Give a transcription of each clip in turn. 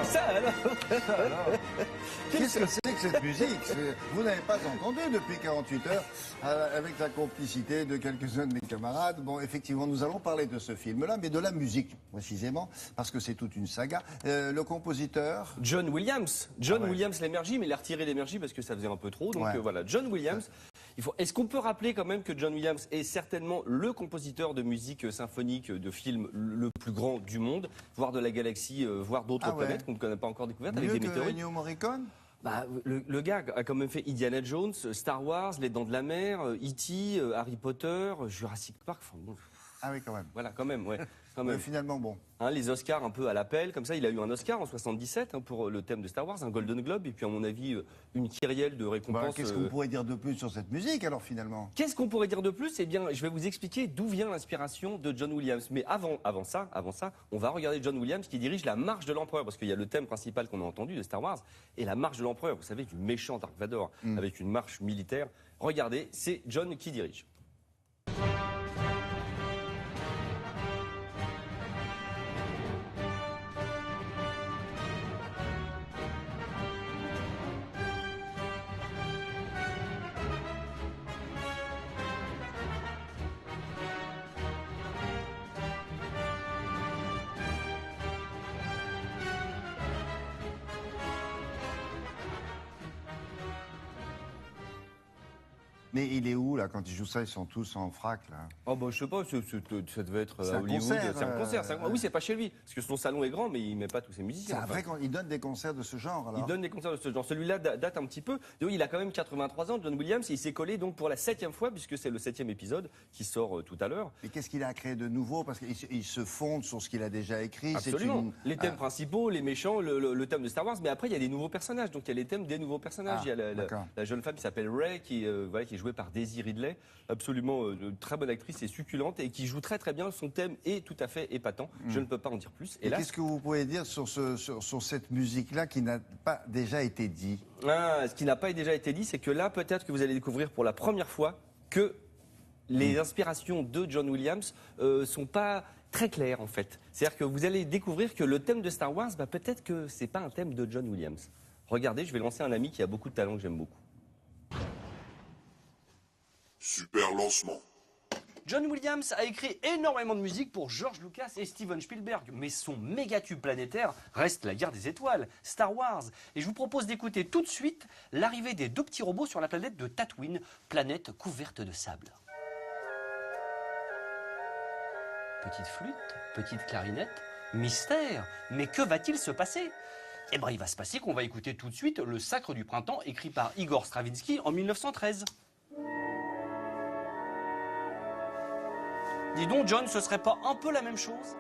Ça alors. Qu'est-ce que c'est que cette musique? Vous n'avez pas entendu depuis 48 heures, avec la complicité de quelques-uns de mes camarades. Bon, effectivement, nous allons parler de ce film-là, mais de la musique, précisément, parce que c'est toute une saga. Le compositeur... John Williams. Williams l'énergie, mais il a retiré l'énergie parce que ça faisait un peu trop. Donc voilà, John Williams. Est-ce qu'on peut rappeler quand même que John Williams est certainement le compositeur de musique symphonique de film le plus grand du monde, voire de la galaxie, voire d'autres planètes qu'on ne connaît pas encore découvertes avec des météorites. Ennio Morricone? Le gars a quand même fait Indiana Jones, Star Wars, Les Dents de la Mer, E.T., Harry Potter, Jurassic Park. Enfin, bon. Ah oui, quand même. Voilà, quand même, ouais. Quand même. Finalement, bon. Les Oscars un peu à l'appel, comme ça, il a eu un Oscar en 77 pour le thème de Star Wars, un Golden Globe, et puis à mon avis, une kyrielle de récompenses. Qu'est-ce qu'on pourrait dire de plus sur cette musique, alors, finalement? Qu'est-ce qu'on pourrait dire de plus? Eh bien, je vais vous expliquer d'où vient l'inspiration de John Williams. Mais avant ça, on va regarder John Williams qui dirige la Marche de l'Empereur, parce qu'il y a le thème principal qu'on a entendu de Star Wars, et la Marche de l'Empereur, vous savez, du méchant Dark Vador, avec une marche militaire. Regardez, c'est John qui dirige. Mais il est où, là, quand il joue ça? Ils sont tous en frac, là. Oh, bah, je sais pas, ça devait être à Hollywood. Concert, c'est un concert. Oui, c'est pas chez lui, parce que son salon est grand, mais il met pas tous ses musiciens. C'est vrai qu'il donne des concerts de ce genre, alors? Il donne des concerts de ce genre. Celui-là date un petit peu. Il a quand même 83 ans, John Williams, et il s'est collé donc pour la 7e fois, puisque c'est le 7e épisode qui sort tout à l'heure. Et qu'est-ce qu'il a créé de nouveau? Parce qu'il se fonde sur ce qu'il a déjà écrit. Absolument. Les thèmes principaux, les méchants, le thème de Star Wars, mais après il y a des nouveaux personnages, donc il y a les thèmes des nouveaux personnages. Il y a la jeune femme qui s'appelle Rey, qui est jouée par Daisy Ridley. Absolument très bonne actrice et succulente et qui joue très très bien. Son thème est tout à fait épatant. Je ne peux pas en dire plus. Et qu'est-ce que vous pouvez dire sur cette musique-là qui n'a pas déjà été dit? Ce qui n'a pas déjà été dit, c'est que là, peut-être que vous allez découvrir pour la première fois que les inspirations de John Williams sont pas très claires en fait. C'est-à-dire que vous allez découvrir que le thème de Star Wars, peut-être que c'est pas un thème de John Williams. Regardez, je vais lancer un ami qui a beaucoup de talent que j'aime beaucoup. Super lancement. John Williams a écrit énormément de musique pour George Lucas et Steven Spielberg, mais son méga-tube planétaire reste La Guerre des Étoiles, Star Wars. Et je vous propose d'écouter tout de suite l'arrivée des 2 petits robots sur la planète de Tatooine, planète couverte de sable. Petite flûte, petite clarinette, mystère, mais que va-t-il se passer? Eh bien, il va se passer qu'on va écouter tout de suite Le Sacre du Printemps, écrit par Igor Stravinsky en 1913. Dis donc, John, ce serait pas un peu la même chose?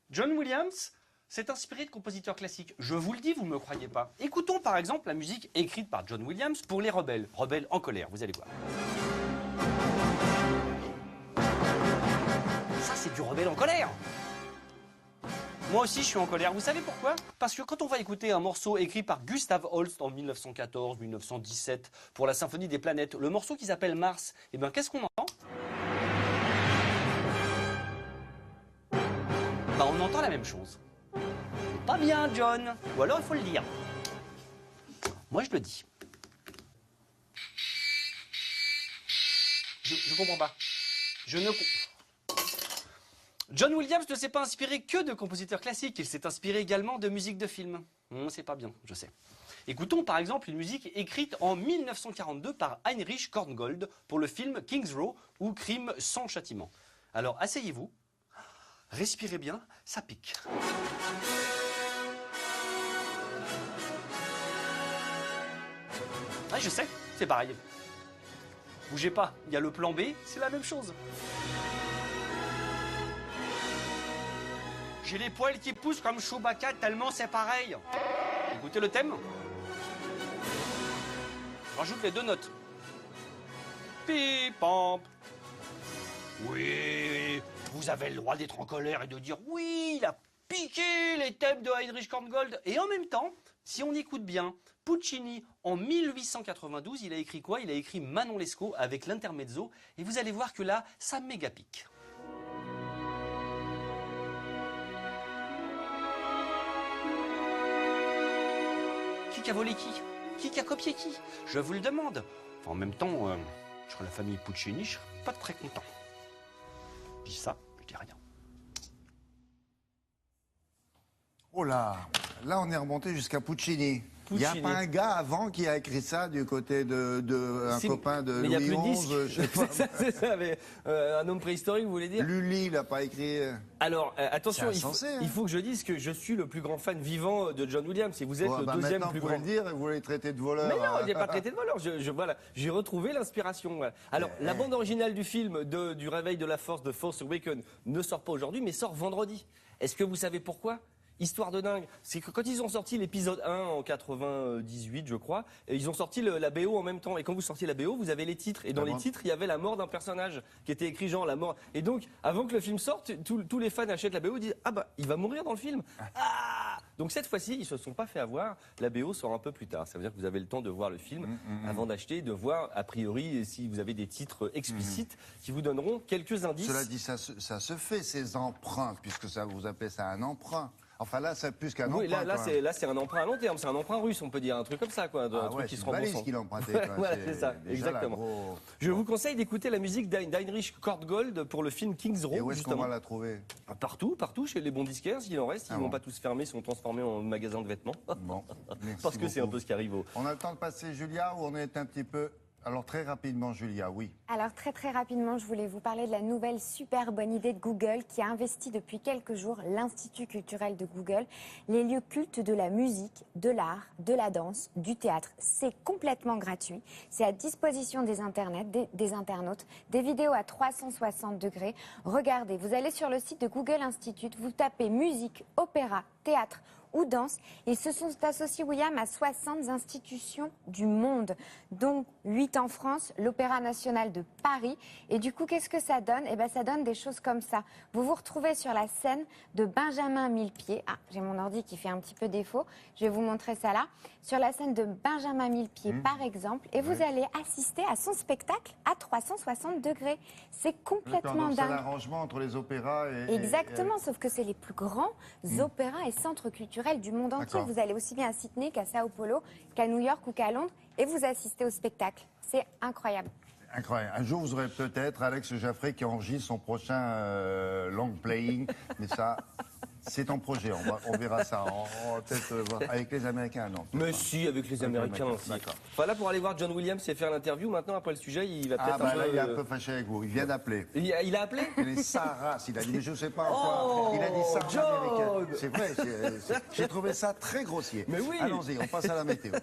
John Williams s'est inspiré de compositeurs classiques. Je vous le dis, vous ne me croyez pas. Écoutons par exemple la musique écrite par John Williams pour les rebelles. Rebelles en colère, vous allez voir. Ça, c'est du rebelle en colère. Moi aussi, je suis en colère. Vous savez pourquoi? Parce que quand on va écouter un morceau écrit par Gustav Holst en 1914-1917 pour la Symphonie des planètes, le morceau qui s'appelle Mars, eh bien, qu'est-ce qu'on entend? On entend la même chose. C'est pas bien, John. Ou alors, il faut le dire. Moi, je le dis. Je comprends pas. John Williams ne s'est pas inspiré que de compositeurs classiques, il s'est inspiré également de musique de film. C'est pas bien, je sais. Écoutons par exemple une musique écrite en 1942 par Heinrich Korngold pour le film King's Row ou Crime sans châtiment. Alors asseyez-vous, respirez bien, ça pique. Ah, je sais, c'est pareil. Bougez pas, il y a le plan B, c'est la même chose. J'ai les poils qui poussent comme Chewbacca tellement c'est pareil. Écoutez le thème. Je rajoute les 2 notes. Pipamp. Oui, vous avez le droit d'être en colère et de dire oui, il a piqué les thèmes de Heinrich Korngold. Et en même temps, Si on écoute bien, Puccini, en 1892, il a écrit quoi? Il a écrit Manon Lescaut avec l'intermezzo. Et vous allez voir que là, ça méga pique. Qui a volé qui? Qui a copié qui? Je vous le demande. Enfin, en même temps, je serais la famille Puccini, je serais pas très content. Je dis ça, je dis rien. Oh là, là on est remonté jusqu'à Puccini. Il n'y a pas un gars avant qui a écrit ça du côté de un copain de mais Louis il y a plus de XI, je sais pas. C'est ça, mais un homme préhistorique, vous voulez dire? Lully, il n'a pas écrit. Alors, attention, C'est insensé, il faut que je dise que je suis le plus grand fan vivant de John Williams. Et vous êtes le deuxième maintenant, plus vous grand. pouvez le dire et vous les traitez de voleurs. Mais non, il n'est pas traité de voleur. Voilà, j'ai retrouvé l'inspiration. Voilà. Alors, la bande originale du film du Réveil de la Force de Force Awakens ne sort pas aujourd'hui, mais sort vendredi. Est-ce que vous savez pourquoi? Histoire de dingue, c'est que quand ils ont sorti l'épisode 1 en 98, je crois, et ils ont sorti la BO en même temps. Et quand vous sortiez la BO, vous avez les titres. Et dans les titres, il y avait la mort d'un personnage qui était écrit genre la mort. Et donc, avant que le film sorte, tous les fans achètent la BO et disent ah bah il va mourir dans le film. Ah donc cette fois-ci, ils se sont pas fait avoir. La BO sort un peu plus tard. Ça veut dire que vous avez le temps de voir le film avant d'acheter, de voir a priori si vous avez des titres explicites qui vous donneront quelques indices. Cela dit, ça se fait ces emprunts, puisque ça vous appelez ça un emprunt. Enfin là, c'est plus qu'un emprunt. Oui, là c'est un emprunt à long terme, c'est un emprunt russe, on peut dire un truc comme ça, quoi, un truc qui se rembourse. C'est qu'il a emprunté. Voilà, c'est ça, exactement. Je vous conseille d'écouter la musique d'Heinrich Kortgold pour le film King's Row. Et où est-ce qu'on va la trouver? Partout, chez les bons disquaires, s'il en reste, ils ne vont pas tous fermer, ils sont transformés en magasins de vêtements. Bon, parce que c'est un peu ce qui arrive On a le temps de passer, Julia, ou on est un petit peu... Alors très rapidement, Julia, oui. Alors très rapidement, je voulais vous parler de la nouvelle super bonne idée de Google qui a investi depuis quelques jours l'Institut culturel de Google, les lieux cultes de la musique, de l'art, de la danse, du théâtre. C'est complètement gratuit, c'est à disposition des internautes, des vidéos à 360 degrés. Regardez, vous allez sur le site de Google Institute, vous tapez musique, opéra, théâtre ou danse. Ils se sont associés, William, à 60 institutions du monde, dont 8 en France, l'Opéra national de Paris. Et du coup, qu'est-ce que ça donne? Eh ben, ça donne des choses comme ça. Vous vous retrouvez sur la scène de Benjamin Millepied. Ah, j'ai mon ordi qui fait un petit peu défaut. Je vais vous montrer ça là. Sur la scène de Benjamin Millepied, par exemple. Et vous allez assister à son spectacle à 360 degrés. C'est complètement dingue. C'est l'arrangement entre les opéras et... Exactement, sauf que c'est les plus grands opéras et centres culturels du monde entier. Vous allez aussi bien à Sydney qu'à Sao Paulo, qu'à New York ou qu'à Londres, et vous assistez au spectacle. C'est incroyable. Incroyable. Un jour, vous aurez peut-être Alex Jaffray qui enregistre son prochain long playing, mais ça... C'est en projet, on verra ça. On va peut-être voir. Avec les Américains, non. Mais si, avec les Américains aussi. Enfin, là, pour aller voir John Williams et faire l'interview, maintenant, après le sujet, il va peut-être là, il est un peu fâché avec vous. Il vient d'appeler. Il a appelé? Il est Sarah, il a dit, mais je ne sais pas encore. Il a dit Sarah américaine. C'est vrai, j'ai trouvé ça très grossier. Mais oui. Allons-y, on passe à la météo.